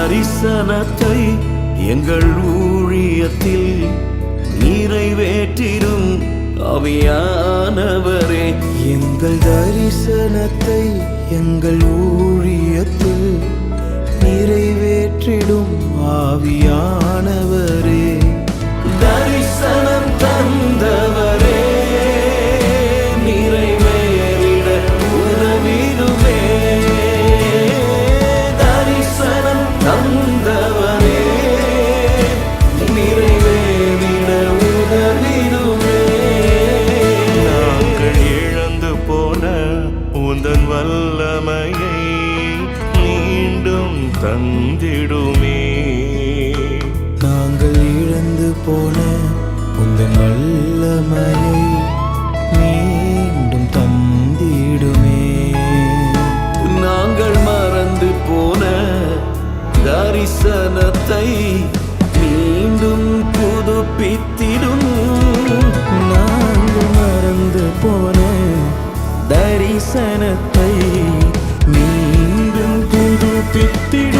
தரிசனத்தை எங்கள் ஊழியத்தில் நிறைவேற்றிடும் ஆவியானவரே. எங்கள் தரிசனத்தை எங்கள் ஊழியத்தில் நிறைவேற்றிடும் ஆவியானவரே. தரிசனம் தந்தவரே, நிறைவேறிட உதவிடுமே. தரிசனம் தந்தவரே, நிறைவேறிட உதவிடுமே. நாங்கள் இழந்து போன உந்தன் வல்லமையை மீண்டும் தந்திடுமே. நாங்கள் இழந்து போன உந்தன் வல்லமையை மீண்டும் தந்திடுமே. நாங்கள் மறந்து போன தரிசனத்தை மீண்டும் புதுப்பித்திடும். நாங்கள் மறந்து போன தரிசனத்தை மீண்டும் புதுப்பித்திடும்.